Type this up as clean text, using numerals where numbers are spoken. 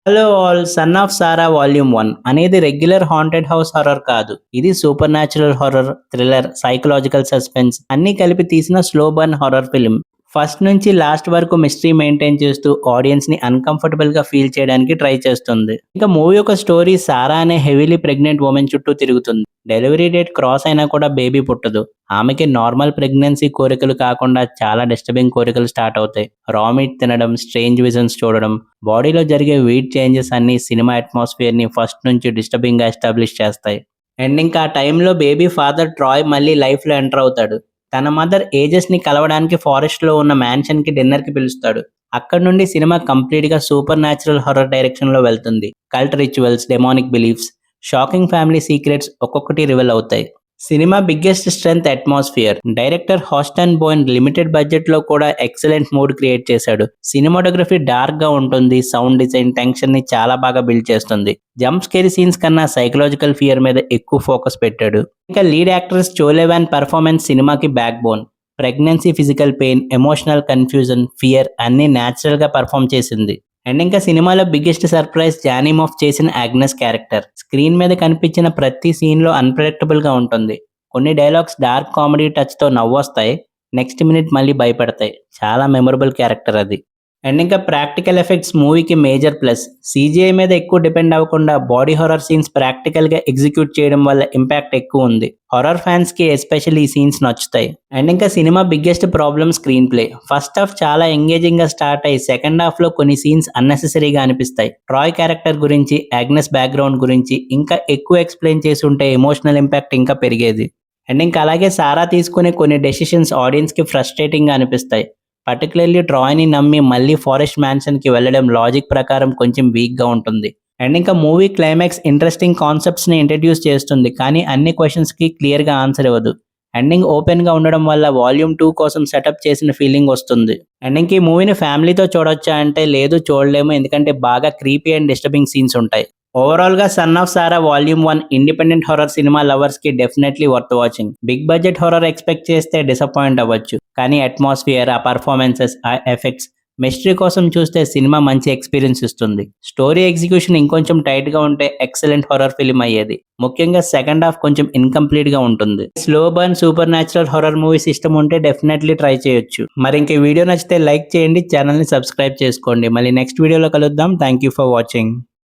Hello all, son of Sarah volume 1 అనేది regular haunted house horror కాదు. ఇది supernatural horror, thriller, psychological suspense అన్నీ కలిపి తీసిన slow burn horror film. First నుంచి లాస్ట్ వరకు మిస్టరీ మెయింటైన్ చేస్తూ ఆడియన్స్ ని అన్కంఫర్టబుల్ గా ఫీల్ చేయడానికి ట్రై చేస్తుంది. ఇంకా మూవీ యొక్క స్టోరీ సారా అనే హెవీలీ ప్రెగ్నెంట్ ఉమెన్ చుట్టూ తిరుగుతుంది. డెలివరీ డేట్ క్రాస్ అయినా కూడా బేబీ పుట్టదు. ఆమెకి నార్మల్ ప్రెగ్నెన్సీ కోరికలు కాకుండా చాలా డిస్టర్బింగ్ కోరికలు స్టార్ట్ అవుతాయి. రా మీట్ తినడం, స్ట్రేంజ్ విజన్స్ చూడడం, బాడీలో జరిగే వెయిట్ చేంజెస్ అన్ని సినిమా అట్మాస్ఫియర్ ని ఫస్ట్ నుంచి డిస్టర్బింగ్ గా ఎస్టాబ్లిష్ చేస్తాయి. అండ్ ఇంకా ఆ టైంలో బేబీ ఫాదర్ ట్రాయ్ మళ్ళీ లైఫ్ లో ఎంటర్ అవుతాడు. తన మదర్ ఏజెస్ ని కలవడానికి ఫారెస్ట్ లో ఉన్న మ్యాన్షన్ కి డిన్నర్ కి పిలుస్తాడు. అక్కడ నుండి సినిమా కంప్లీట్ గా సూపర్ న్యాచురల్ హారర్ డైరెక్షన్ లో వెళ్తుంది. Cult rituals, demonic beliefs, shocking family secrets ఒక్కొక్కటి రివెల్ అవుతాయి. Cinema biggest strength atmosphere. Director Haston Boyne limited budget లో కూడా ఎక్సలెంట్ మూడ్ క్రియేట్ చేశాడు. సినిమాటోగ్రఫీ డార్క్ గా ఉంటుంది. సౌండ్ డిజైన్ టెన్షన్ ని చాలా బాగా బిల్డ్ చేస్తుంది. జంప్ స్కేరీ సీన్స్ కన్నా సైకలాజికల్ ఫియర్ మీద ఎక్కువ ఫోకస్ పెట్టాడు. ఇంకా లీడ్ యాక్ట్రెస్ చోలేవాన్ పర్ఫార్మెన్స్ సినిమాకి back bone. Pregnancy, physical pain, emotional confusion, fear అన్ని న్యాచురల్ గా పర్ఫామ్ చేసింది. అండ్ ఇంకా సినిమాలో బిగ్గెస్ట్ సర్ప్రైజ్ జానీ మోఫ్ చేసిన ఆగ్నెస్ క్యారెక్టర్. స్క్రీన్ మీద కనిపించిన ప్రతి సీన్ లో అన్ప్రెడిక్టబుల్ గా ఉంటుంది. కొన్ని డైలాగ్స్ డార్క్ కామెడీ టచ్ తో నవ్వొస్తాయి, నెక్స్ట్ మినిట్ మళ్ళీ భయపెడతాయి. చాలా మెమొరబుల్ క్యారెక్టర్ అది. అండ్ ఇంకా ప్రాక్టికల్ ఎఫెక్ట్స్ మూవీకి మేజర్ ప్లస్. సీజీఐ మీద ఎక్కువ డిపెండ్ అవ్వకుండా బాడీ హారర్ సీన్స్ ప్రాక్టికల్ గా ఎగ్జిక్యూట్ చేయడం వల్ల ఇంపాక్ట్ ఎక్కువ ఉంది. హారర్ ఫ్యాన్స్ కి ఎస్పెషల్లీ ఈ సీన్స్ నచ్చుతాయి. అండ్ ఇంకా cinema biggest problem screen play. First half చాలా ఎంగేజింగ్ గా స్టార్ట్ అయ్యి సెకండ్ హాఫ్ లో కొన్ని సీన్స్ అన్నెసెసరీగా అనిపిస్తాయి. ట్రాయ్ క్యారెక్టర్ గురించి, ఆగ్నెస్ బ్యాక్గ్రౌండ్ గురించి ఇంకా ఎక్కువ ఎక్స్ప్లెయిన్ చేసి ఉంటే ఎమోషనల్ ఇంపాక్ట్ ఇంకా పెరిగేది. అండ్ ఇంకా అలాగే సారా తీసుకునే కొన్ని డెసిషన్స్ ఆడియన్స్ కి ఫ్రస్ట్రేటింగ్ గా అనిపిస్తాయి. పర్టికులర్లీ ట్రాయ్ని నమ్మి మళ్ళీ ఫారెస్ట్ మ్యాన్షన్కి వెళ్ళడం లాజిక్ ప్రకారం కొంచెం వీక్గా ఉంటుంది. అండ్ ఇంకా మూవీ క్లైమాక్స్ ఇంట్రెస్టింగ్ కాన్సెప్ట్స్ని ఇంట్రడ్యూస్ చేస్తుంది, కానీ అన్ని క్వశ్చన్స్కి క్లియర్గా ఆన్సర్ ఇవ్వదు. ఎండింగ్ ఓపెన్గా ఉండడం వల్ల వాల్యూమ్ 2 కోసం సెటప్ చేసిన ఫీలింగ్ వస్తుంది. అండ్ ఇంక ఈ మూవీని ఫ్యామిలీతో చూడొచ్చా అంటే లేదు, చూడలేము, ఎందుకంటే బాగా క్రీపీ అండ్ డిస్టర్బింగ్ సీన్స్ ఉంటాయి. ఓవరాల్ గా son of Sarah volume 1 independent horror cinema lovers కి definitely worth watching. Big budget horror expect చేస్తే డిసప్పాయింట్ అవ్వచ్చు, కానీ అట్మాస్ఫియర్, ఆ పర్ఫార్మెన్సెస్, ఆ ఎఫెక్ట్స్, మిస్టరీ కోసం చూస్తే సినిమా మంచి ఎక్స్పీరియన్స్ ఇస్తుంది. స్టోరీ ఎగ్జిక్యూషన్ ఇంకొంచెం టైట్ గా ఉంటే ఎక్సలెంట్ హారర్ ఫిల్మ్ అయ్యేది. ముఖ్యంగా సెకండ్ హాఫ్ కొంచెం ఇన్కంప్లీట్ గా ఉంటుంది. Slow burn super natural horror movies ఇష్టం ఉంటే డెఫినెట్లీ ట్రై చేయొచ్చు. మరి ఇంక వీడియో నచ్చితే లైక్ చేయండి, ఛానల్ ని సబ్స్క్రైబ్ చేసుకోండి. మళ్ళీ నెక్స్ట్ వీడియోలో కలుద్దాం. Thank you for watching.